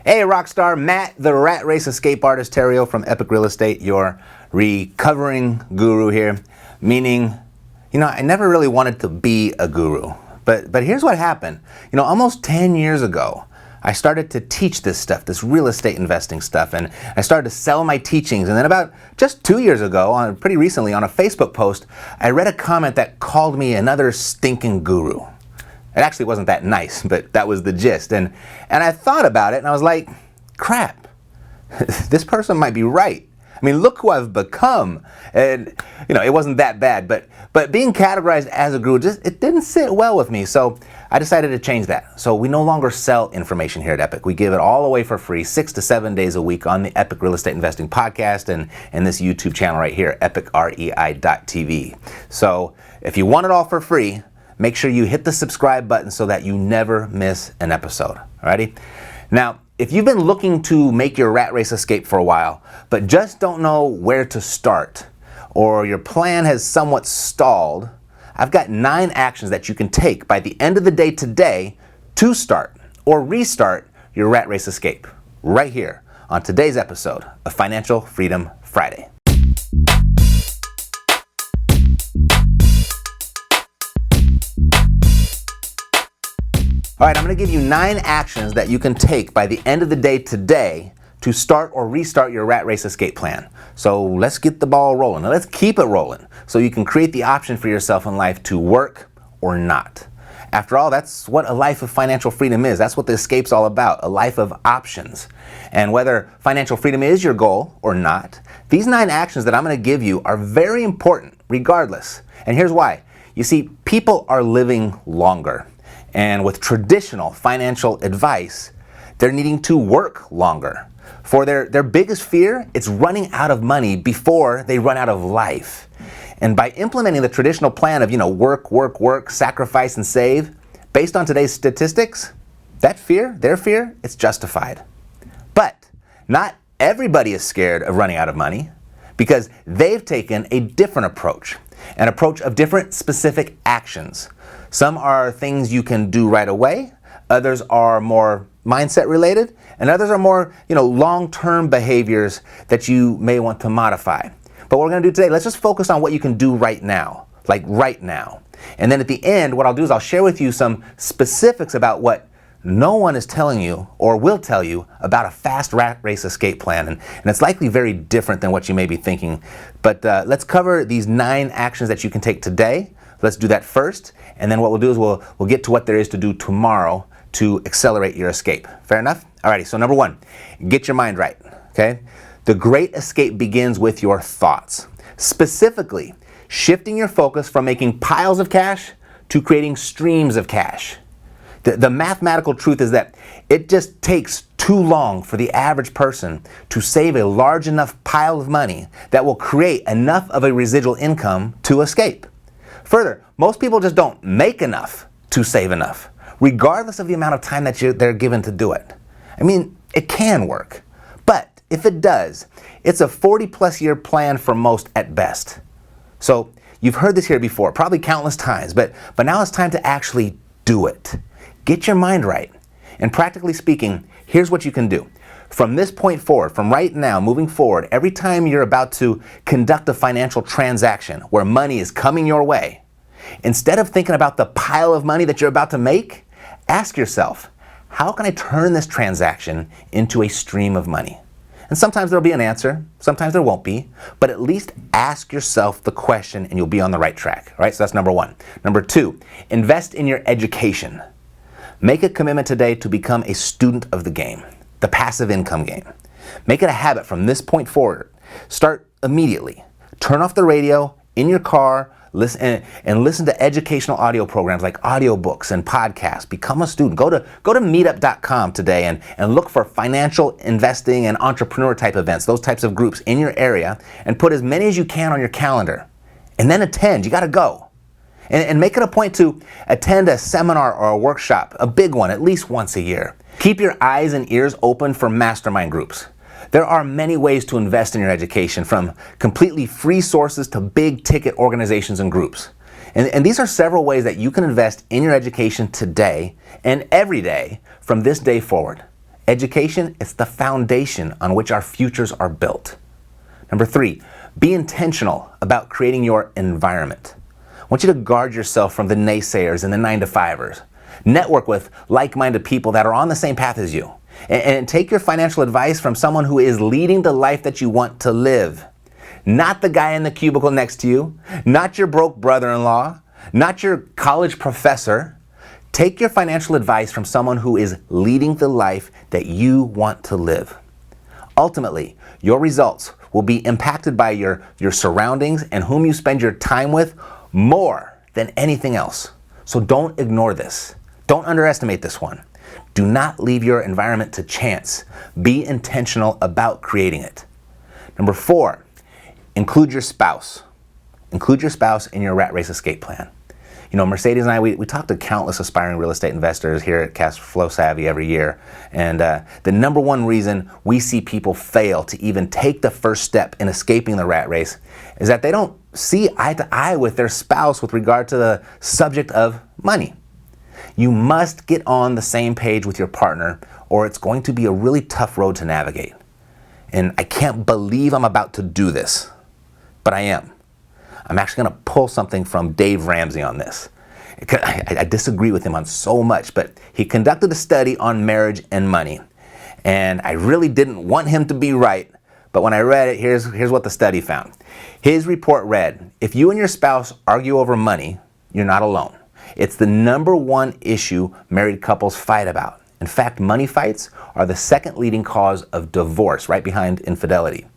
Hey, Rockstar, Matt, the rat race escape artist Theriault from Epic Real Estate, your recovering guru here. Meaning, I never really wanted to be a guru. But here's what happened. Almost 10 years ago, I started to teach this stuff, this real estate investing stuff, and I started to sell my teachings. And then about just 2 years ago, pretty recently, on a Facebook post, I read a comment that called me another stinking guru. It actually wasn't that nice, but that was the gist. And I thought about it, and I was like, crap, this person might be right. I mean, look who I've become. And, it wasn't that bad, but being categorized as a guru, it didn't sit well with me. So I decided to change that. So we no longer sell information here at Epic. We give it all away for free 6 to 7 days a week on the Epic Real Estate Investing podcast and this YouTube channel right here, epicrei.tv. So if you want it all for free, make sure you hit the subscribe button so that you never miss an episode. Alrighty? Now, if you've been looking to make your rat race escape for a while, but just don't know where to start, or your plan has somewhat stalled, I've got 9 actions that you can take by the end of the day today to start or restart your rat race escape right here on today's episode of Financial Freedom Friday. All right, I'm going to give you 9 actions that you can take by the end of the day today to start or restart your rat race escape plan. So let's get the ball rolling. Now let's keep it rolling so you can create the option for yourself in life to work or not. After all, that's what a life of financial freedom is. That's what the escape's all about, a life of options. And whether financial freedom is your goal or not, these 9 actions that I'm going to give you are very important regardless. And here's why. You see, people are living longer. And with traditional financial advice, they're needing to work longer. For their biggest fear, it's running out of money before they run out of life. And by implementing the traditional plan of, work, sacrifice, and save, based on today's statistics, their fear, it's justified. But not everybody is scared of running out of money because they've taken a different approach, an approach of different specific actions. Some are things you can do right away, others are more mindset related, and others are more, long-term behaviors that you may want to modify. But what we're going to do today, let's just focus on what you can do right now, like right now. And then at the end, what I'll do is I'll share with you some specifics about what no one is telling you or will tell you about a fast rat race escape plan. And it's likely very different than what you may be thinking. But let's cover these 9 actions that you can take today. Let's do that first, and then what we'll do is we'll get to what there is to do tomorrow to accelerate your escape. Fair enough? Alrighty, so number 1, get your mind right, okay? The great escape begins with your thoughts. Specifically, shifting your focus from making piles of cash to creating streams of cash. The mathematical truth is that it just takes too long for the average person to save a large enough pile of money that will create enough of a residual income to escape. Further, most people just don't make enough to save enough, regardless of the amount of time that they're given to do it. I mean, it can work, but if it does, it's a 40-plus year plan for most at best. So you've heard this here before, probably countless times, but now it's time to actually do it. Get your mind right. And practically speaking, here's what you can do. From this point forward, from right now, moving forward, every time you're about to conduct a financial transaction where money is coming your way, instead of thinking about the pile of money that you're about to make, ask yourself, how can I turn this transaction into a stream of money? And sometimes there'll be an answer, sometimes there won't be, but at least ask yourself the question and you'll be on the right track. All right, so that's number 1. Number 2, invest in your education. Make a commitment today to become a student of the game. The passive income game. Make it a habit from this point forward. Start immediately. Turn off the radio in your car, listen to educational audio programs like audiobooks and podcasts. Become a student. Go to meetup.com today and look for financial investing and entrepreneur type events, those types of groups in your area, and put as many as you can on your calendar. And then attend. You got to go. And make it a point to attend a seminar or a workshop, a big one, at least once a year. Keep your eyes and ears open for mastermind groups. There are many ways to invest in your education, from completely free sources to big ticket organizations and groups. And these are several ways that you can invest in your education today and every day from this day forward. Education, it's the foundation on which our futures are built. Number 3, be intentional about creating your environment. I want you to guard yourself from the naysayers and the 9-to-5ers. Network with like-minded people that are on the same path as you. And take your financial advice from someone who is leading the life that you want to live. Not the guy in the cubicle next to you, not your broke brother-in-law, not your college professor. Take your financial advice from someone who is leading the life that you want to live. Ultimately, your results will be impacted by your surroundings and whom you spend your time with more than anything else. So don't ignore this. Don't underestimate this one. Do not leave your environment to chance. Be intentional about creating it. Number 4, include your spouse. Include your spouse in your rat race escape plan. You know, Mercedes and I, we talk to countless aspiring real estate investors here at Cash Flow Savvy every year. And the number one reason we see people fail to even take the first step in escaping the rat race is that they don't see eye to eye with their spouse with regard to the subject of money. You must get on the same page with your partner, or it's going to be a really tough road to navigate. And I can't believe I'm about to do this, but I am. I'm actually going to pull something from Dave Ramsey on this. I disagree with him on so much, but he conducted a study on marriage and money. And I really didn't want him to be right, but when I read it, here's what the study found. His report read, if you and your spouse argue over money, you're not alone. It's the number one issue married couples fight about. In fact, money fights are the second leading cause of divorce, right behind infidelity.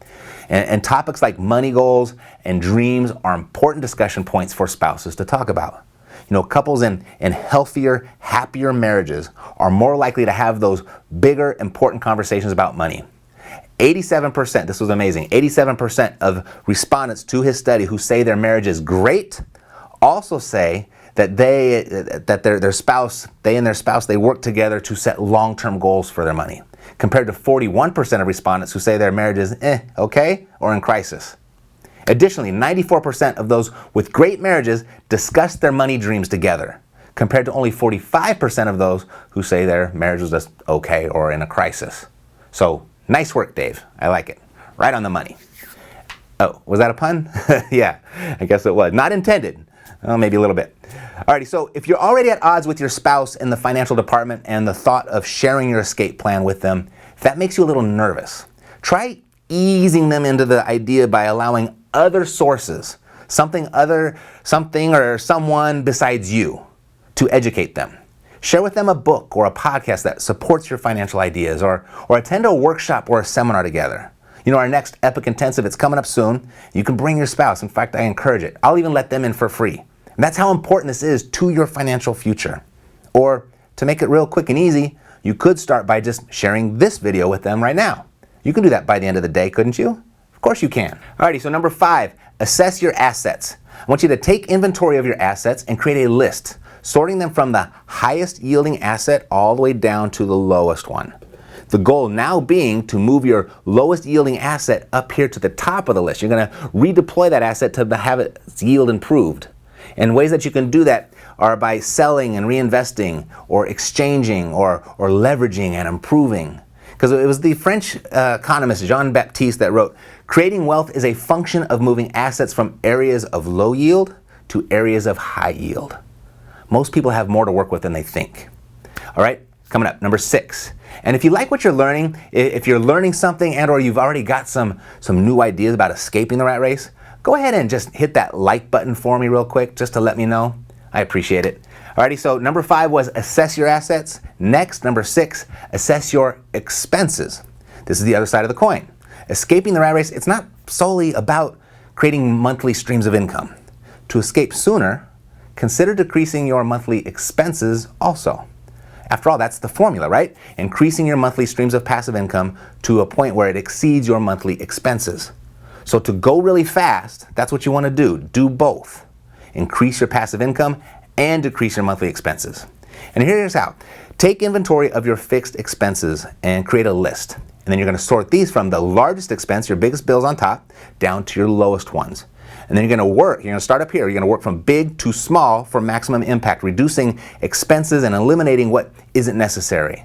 And topics like money goals and dreams are important discussion points for spouses to talk about. You know, couples in healthier, happier marriages are more likely to have those bigger, important conversations about money. 87%, this was amazing, 87% of respondents to his study who say their marriage is great also say that their spouse, they work together to set long-term goals for their money, compared to 41% of respondents who say their marriage is okay, or in crisis. Additionally, 94% of those with great marriages discuss their money dreams together, compared to only 45% of those who say their marriage was just okay or in a crisis. So, nice work, Dave. I like it. Right on the money. Oh, was that a pun? Yeah, I guess it was. Not intended. Oh, maybe a little bit. Alrighty, so if you're already at odds with your spouse in the financial department and the thought of sharing your escape plan with them, if that makes you a little nervous, try easing them into the idea by allowing other sources, something or someone besides you, to educate them. Share with them a book or a podcast that supports your financial ideas, or attend a workshop or a seminar together. You know, our next Epic Intensive, it's coming up soon. You can bring your spouse. In fact, I encourage it. I'll even let them in for free. And that's how important this is to your financial future. Or to make it real quick and easy, you could start by just sharing this video with them right now. You can do that by the end of the day, couldn't you? Of course you can. Alrighty, so number 5, assess your assets. I want you to take inventory of your assets and create a list, sorting them from the highest yielding asset all the way down to the lowest one. The goal now being to move your lowest yielding asset up here to the top of the list. You're going to redeploy that asset to have its yield improved. And ways that you can do that are by selling and reinvesting, or exchanging, or leveraging and improving. Because it was the French economist Jean-Baptiste that wrote, creating wealth is a function of moving assets from areas of low yield to areas of high yield. Most people have more to work with than they think. All right, coming up, number 6. And if you like what you're learning, if you're learning something and or you've already got some new ideas about escaping the rat race, go ahead and just hit that like button for me real quick just to let me know. I appreciate it. Alrighty, so number 5 was assess your assets. Next, number 6, assess your expenses. This is the other side of the coin. Escaping the rat race, it's not solely about creating monthly streams of income. To escape sooner, consider decreasing your monthly expenses also. After all, that's the formula, right? Increasing your monthly streams of passive income to a point where it exceeds your monthly expenses. So to go really fast, that's what you want to do. Do both. Increase your passive income and decrease your monthly expenses. And here's how. Take inventory of your fixed expenses and create a list. And then you're going to sort these from the largest expense, your biggest bills on top, down to your lowest ones. And then you're going to start up here. You're going to work from big to small for maximum impact, reducing expenses and eliminating what isn't necessary.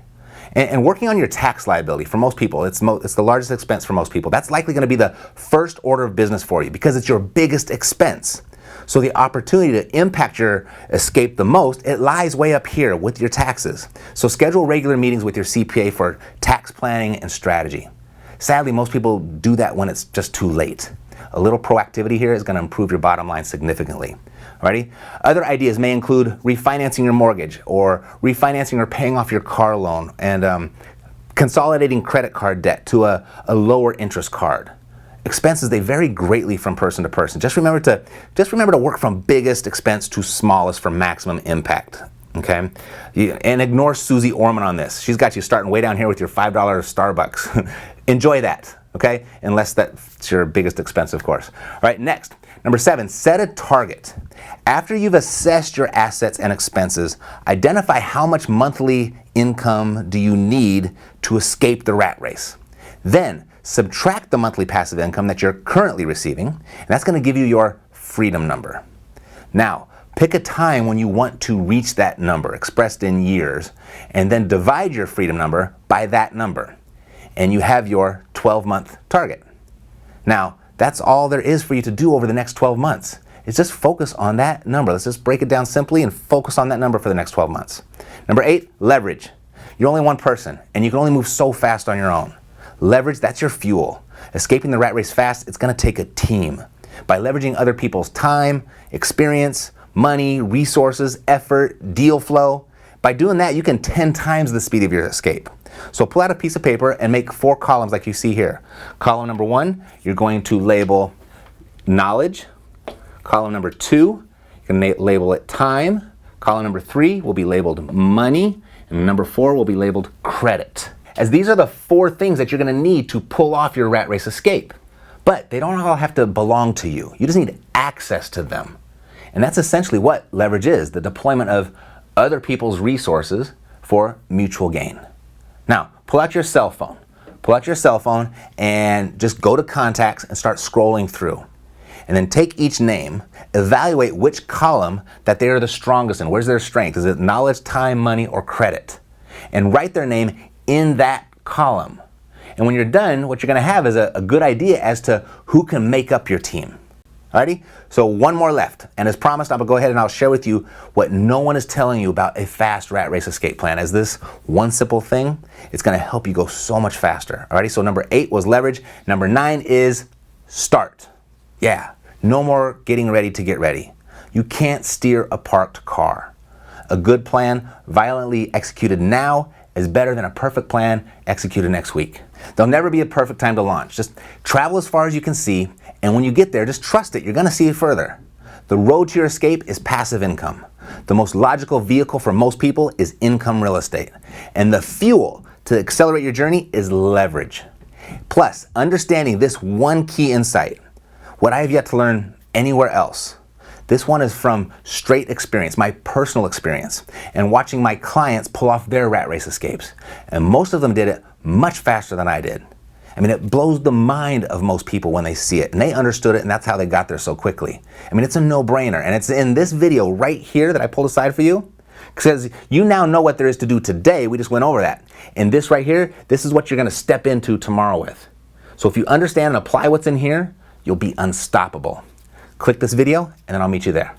And working on your tax liability, for most people, it's the largest expense for most people. That's likely going to be the first order of business for you because it's your biggest expense. So the opportunity to impact your escape the most, it lies way up here with your taxes. So schedule regular meetings with your CPA for tax planning and strategy. Sadly, most people do that when it's just too late. A little proactivity here is going to improve your bottom line significantly. Alrighty? Other ideas may include refinancing your mortgage or refinancing or paying off your car loan and consolidating credit card debt to a lower interest card. Expenses, they vary greatly from person to person. Just remember to work from biggest expense to smallest for maximum impact. Okay? And ignore Susie Orman on this. She's got you starting way down here with your $5 Starbucks. Enjoy that. Okay? Unless that's your biggest expense, of course. All right, next. Number 7, set a target. After you've assessed your assets and expenses, identify how much monthly income do you need to escape the rat race. Then, subtract the monthly passive income that you're currently receiving, and that's going to give you your freedom number. Now, pick a time when you want to reach that number, expressed in years, and then divide your freedom number by that number, and you have your 12-month target. Now, that's all there is for you to do over the next 12 months. It's just focus on that number. Let's just break it down simply and focus on that number for the next 12 months. Number 8, leverage. You're only one person, and you can only move so fast on your own. Leverage, that's your fuel. Escaping the rat race fast, it's going to take a team. By leveraging other people's time, experience, money, resources, effort, deal flow, by doing that, you can 10 times the speed of your escape. So pull out a piece of paper and make 4 columns like you see here. Column number 1, you're going to label knowledge. Column number 2, you can label it time. Column number 3 will be labeled money. And number 4 will be labeled credit. As these are the 4 things that you're going to need to pull off your rat race escape. But they don't all have to belong to you. You just need access to them. And that's essentially what leverage is, the deployment of other people's resources for mutual gain. Now, pull out your cell phone. Pull out your cell phone and just go to contacts and start scrolling through. And then take each name, evaluate which column that they are the strongest in. Where's their strength? Is it knowledge, time, money, or credit? And write their name in that column. And when you're done, what you're going to have is a good idea as to who can make up your team. Alrighty? So one more left. And as promised, I'm going to go ahead and I'll share with you what no one is telling you about a fast rat race escape plan. As this one simple thing, it's going to help you go so much faster. Alrighty? So number 8 was leverage. Number 9 is start. Yeah. No more getting ready to get ready. You can't steer a parked car. A good plan, violently executed now, is better than a perfect plan executed next week. There'll never be a perfect time to launch. Just travel as far as you can see, and when you get there, just trust it. You're going to see it further. The road to your escape is passive income. The most logical vehicle for most people is income real estate. And the fuel to accelerate your journey is leverage. Plus, understanding this one key insight, what I have yet to learn anywhere else. This one is from straight experience, my personal experience, and watching my clients pull off their rat race escapes. And most of them did it much faster than I did. I mean, it blows the mind of most people when they see it, and they understood it, and that's how they got there so quickly. I mean, it's a no-brainer, and it's in this video right here that I pulled aside for you, because you now know what there is to do today. We just went over that. And this right here, this is what you're going to step into tomorrow with. So if you understand and apply what's in here, you'll be unstoppable. Click this video, and then I'll meet you there.